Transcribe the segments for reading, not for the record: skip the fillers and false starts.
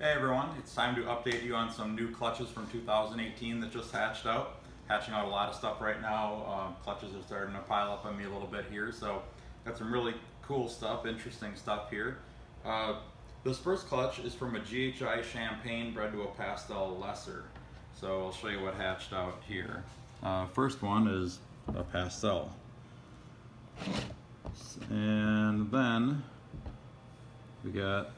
Hey everyone, it's time to update you on some new clutches from 2018 that just hatching out a lot of stuff right now. Clutches are starting to pile up on me a little bit here, so got some really cool stuff, interesting stuff here. This first clutch is from a GHI Champagne bred to a Pastel Lesser. So I'll show you what hatched out here. First one is a Pastel. And then we got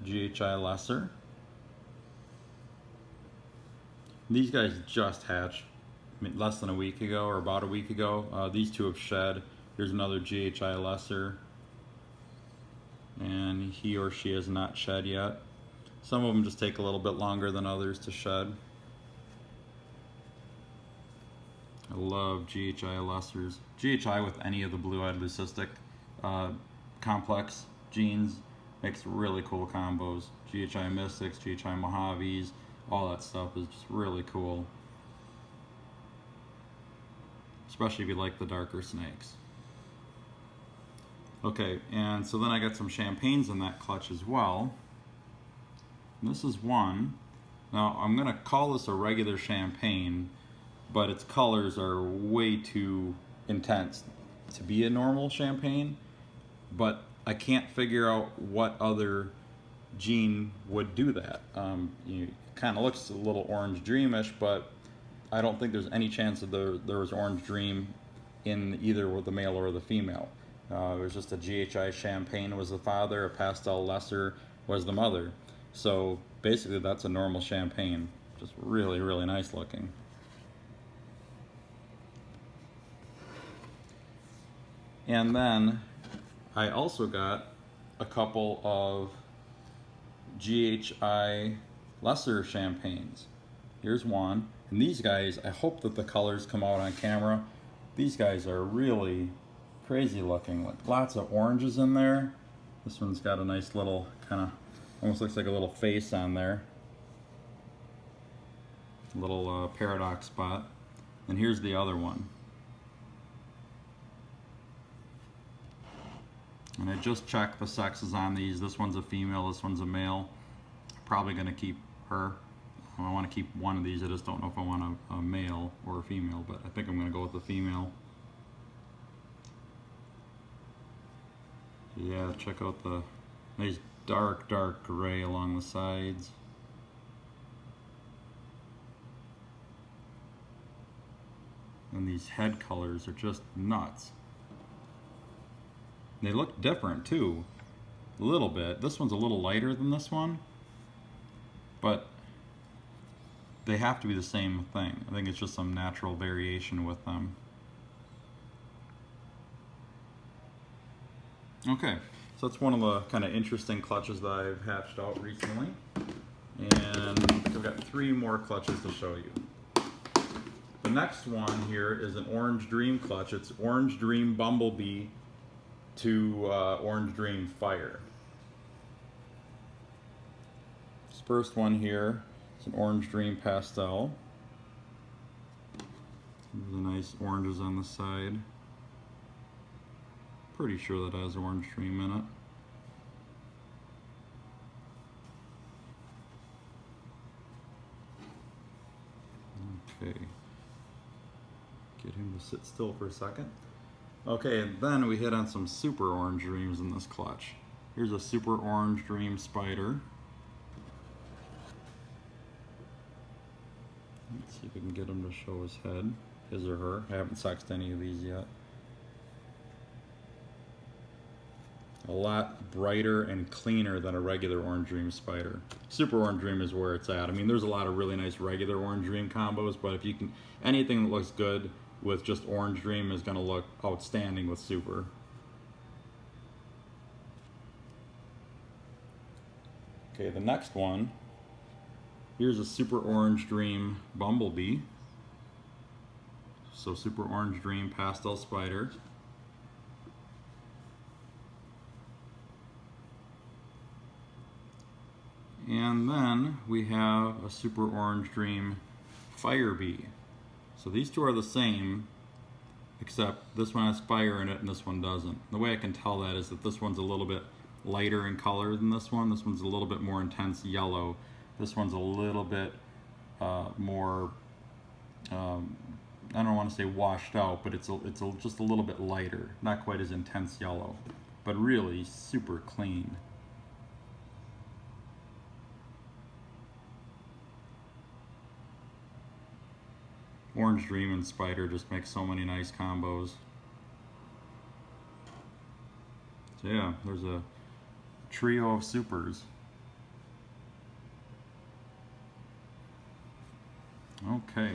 GHI Lesser. These guys just hatched less than a week ago, or about a week ago. These two have shed. Here's another GHI Lesser, and he or she has not shed yet. Some of them just take a little bit longer than others to shed. I love GHI Lessers. GHI with any of the blue-eyed leucistic complex genes makes really cool combos. GHI Mystics, GHI Mojaves, all that stuff is just really cool. Especially if you like the darker snakes. Okay, and so then I got some champagnes in that clutch as well. And this is one. Now I'm gonna call this a regular champagne, but its colors are way too intense to be a normal champagne. But I can't figure out what other gene would do that. It kind of looks a little orange dreamish, but I don't think there's any chance that there was orange dream in either with the male or the female. It was just a GHI Champagne was the father, a Pastel Lesser was the mother. So basically that's a normal champagne. Just really, really nice looking. And then I also got a couple of GHI Lesser Champagnes. Here's one. And these guys, I hope that the colors come out on camera. These guys are really crazy looking, like lots of oranges in there. This one's got a nice little kind of, almost looks like a little face on there. A little paradox spot. And here's the other one. And I just checked the sexes on these. This one's a female, this one's a male. Probably gonna keep her. I wanna keep one of these. I just don't know if I want a male or a female, but I think I'm gonna go with the female. Yeah, check out the nice dark gray along the sides. And these head colors are just nuts. They look different too, a little bit. This one's a little lighter than this one, but they have to be the same thing. I think it's just some natural variation with them. Okay, so that's one of the kind of interesting clutches that I've hatched out recently. And I've got 3 more clutches to show you. The next one here is an Orange Dream clutch. It's Orange Dream Bumblebee to Orange Dream Fire. This first one here is an Orange Dream Pastel. There's the nice oranges on the side. Pretty sure that has Orange Dream in it. Okay. Get him to sit still for a second. Okay, and then we hit on some super orange dreams in this clutch. Here's a super orange dream spider. Let's see if we can get him to show his head, his or her. I haven't sexed any of these yet. A lot brighter and cleaner than a regular orange dream spider. Super orange dream is where it's at. I mean, there's a lot of really nice regular orange dream combos, but if you can, anything that looks good with just orange dream is going to look outstanding with super. Okay, the next one, here's a super orange dream bumblebee. So super orange dream pastel spider. And then we have a super orange dream fire bee. So these two are the same, except this one has fire in it and this one doesn't. The way I can tell that is that this one's a little bit lighter in color than this one. This one's a little bit more intense yellow. This one's a little bit more, I don't want to say washed out, but it's just a little bit lighter. Not quite as intense yellow, but really super clean. Orange Dream and Spider just make so many nice combos. So yeah, there's a trio of supers. Okay,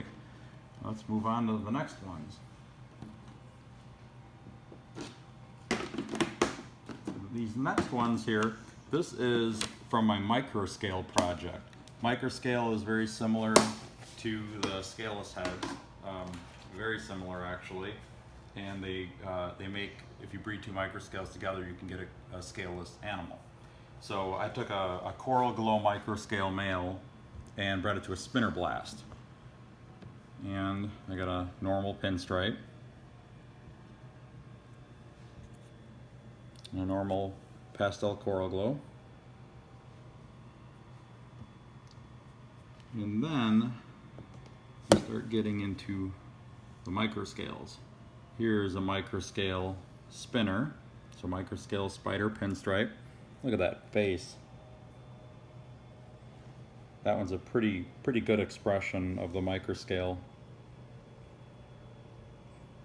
let's move on to the next ones. These next ones here, this is from my Microscale project. Microscale is very similar to the scaleless heads, very similar actually, and they make, if you breed two Microscales together, you can get a scaleless animal. So I took a Coral Glow Microscale male and bred it to a spinner blast, and I got a normal pinstripe and a normal pastel Coral Glow. And then we start getting into the Microscales. Here's a Microscale spinner, so Microscale Spider Pinstripe. Look at that face. That one's a pretty good expression of the Microscale.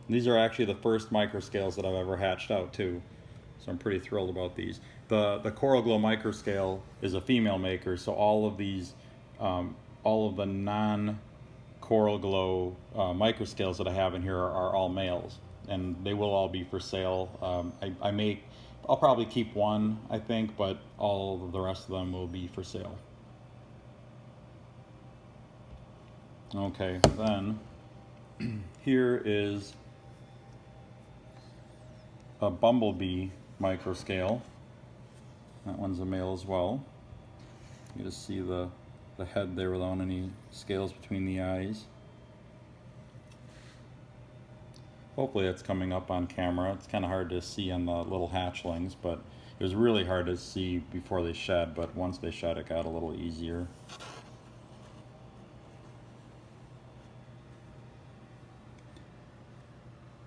These are actually the first Microscales that I've ever hatched out too, so I'm pretty thrilled about these. The Coral Glow Microscale is a female maker, so all of these, all of the non-Coral Glow Microscales that I have in here are all males, and they will all be for sale. I'll probably keep one, I think, but all of the rest of them will be for sale. Okay, then here is a Bumblebee Microscale. That one's a male as well. You just see the head there without any scales between the eyes. Hopefully it's coming up on camera. It's kind of hard to see on the little hatchlings, but it was really hard to see before they shed, but once they shed it got a little easier.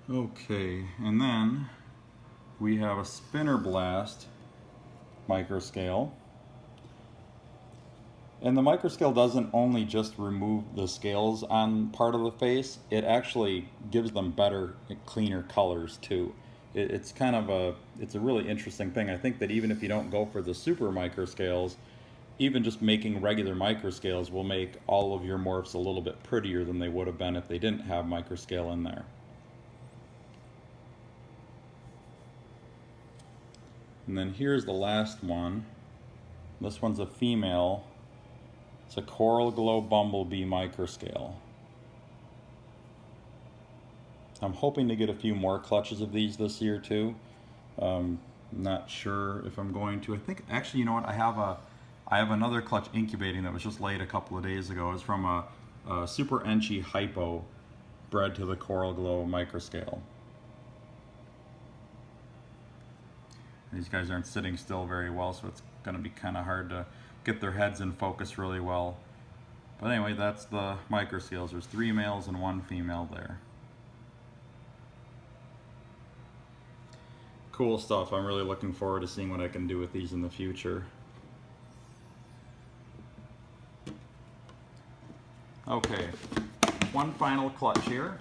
Okay, and then we have a Spinner Blast Microscale. And the Microscale doesn't only just remove the scales on part of the face, it actually gives them better, cleaner colors too. It's kind of a really interesting thing. I think that even if you don't go for the super Microscales, even just making regular Microscales will make all of your morphs a little bit prettier than they would have been if they didn't have Microscale in there. And then here's the last one. This one's a female. It's a Coral Glow Bumblebee Microscale. I'm hoping to get a few more clutches of these this year too. Not sure if I'm going to. I think actually, you know what? I have another clutch incubating that was just laid a couple of days ago. It's from a Super Enchi Hypo bred to the Coral Glow Microscale. These guys aren't sitting still very well, so it's going to be kind of hard to get their heads in focus really well. But anyway, that's the Microscales. There's 3 males and 1 female there. Cool stuff. I'm really looking forward to seeing what I can do with these in the future. Okay, one final clutch here.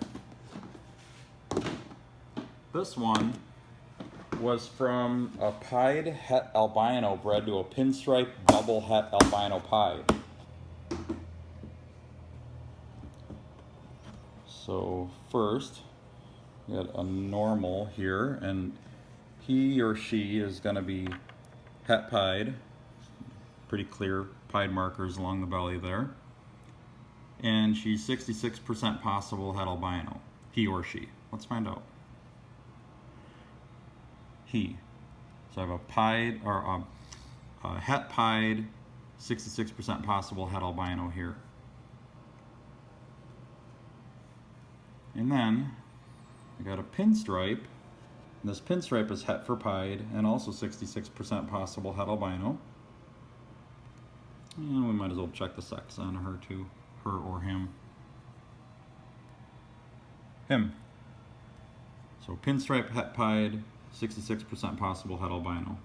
This one was from a pied het albino bred to a pinstripe double het albino pied. So first, we got a normal here, and he or she is going to be het pied. Pretty clear pied markers along the belly there. And she's 66% possible het albino. He or she. Let's find out. He. So I have a pied, or a het pied, 66% possible het albino here. And then I got a pinstripe And this Pinstripe is het for pied and also 66% possible het albino. And we might as well check the sex on her too, her or him. Him. So Pinstripe, het pied, 66% possible het albino.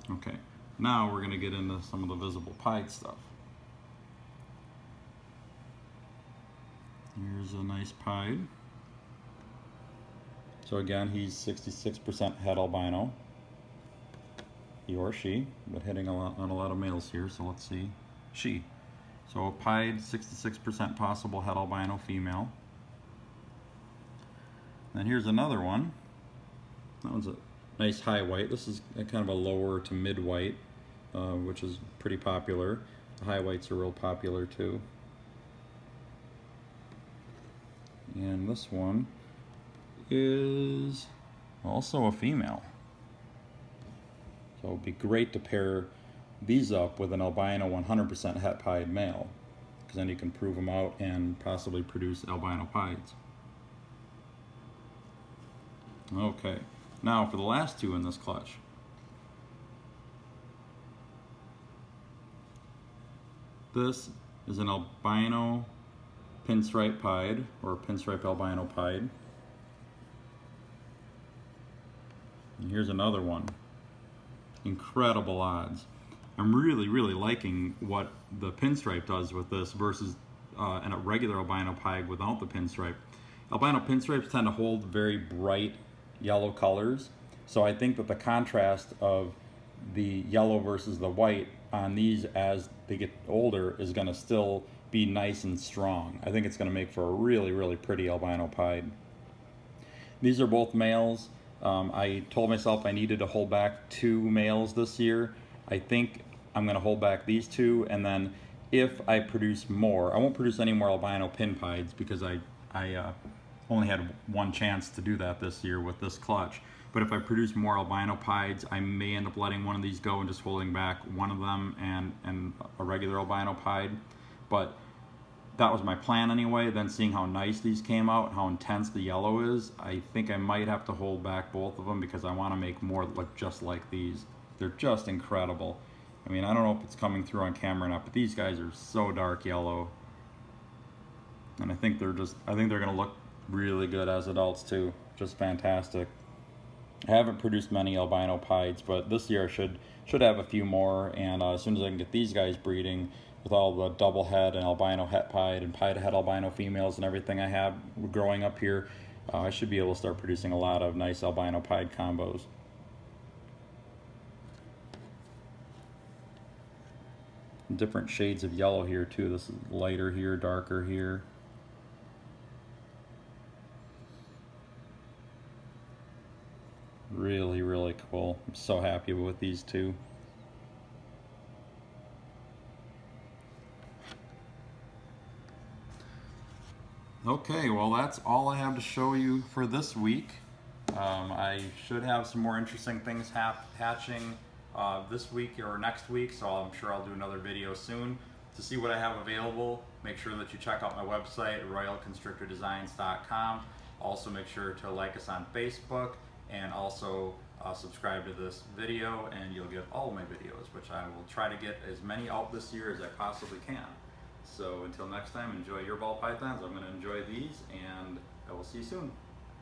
Okay, now we're going to get into some of the visible pied stuff. Here's a nice pied. So again, he's 66% het albino. He or she, but hitting on a lot of males here, so let's see. She. So a pied, 66% possible het albino female. And here's another one. That one's a nice high white. This is kind of a lower to mid white, which is pretty popular. The high whites are real popular too. And this one is also a female. So it would be great to pair these up with an albino 100% het pied male, because then you can prove them out and possibly produce albino pieds. Okay, now for the last two in this clutch. This is an albino pinstripe pied, or pinstripe albino pied. And here's another one. Incredible odds. I'm really liking what the pinstripe does with this versus a regular albino pied without the pinstripe. Albino pinstripes tend to hold very bright yellow colors, so I think that the contrast of the yellow versus the white on these as they get older is going to still be nice and strong. I think it's going to make for a really pretty albino pied. These are both males. I told myself I needed to hold back 2 males this year. I think I'm going to hold back these 2, and then if I produce more, I won't produce any more albino pin pieds because I only had 1 chance to do that this year with this clutch. But if I produce more albino pieds, I may end up letting one of these go and just holding back one of them and a regular albino pied. But that was my plan anyway. Then seeing how nice these came out, how intense the yellow is, I think I might have to hold back both of them because I want to make more that look just like these. They're just incredible. I mean, I don't know if it's coming through on camera or not, but these guys are so dark yellow. And I think they're going to look really good as adults too. Just fantastic. I haven't produced many albino pieds, but this year I should have a few more, and as soon as I can get these guys breeding with all the double head and albino het pied and pied het albino females and everything I have growing up here, I should be able to start producing a lot of nice albino pied combos. Different shades of yellow here too. This is lighter here, darker here. Really cool. I'm so happy with these 2. Okay, well that's all I have to show you for this week. I should have some more interesting things hatching this week or next week, so I'm sure I'll do another video soon. To see what I have available, make sure that you check out my website, royalconstrictordesigns.com. Also make sure to like us on Facebook, and also subscribe to this video, and you'll get all of my videos, which I will try to get as many out this year as I possibly can. So until next time, enjoy your ball pythons. I'm going to enjoy these, and I will see you soon.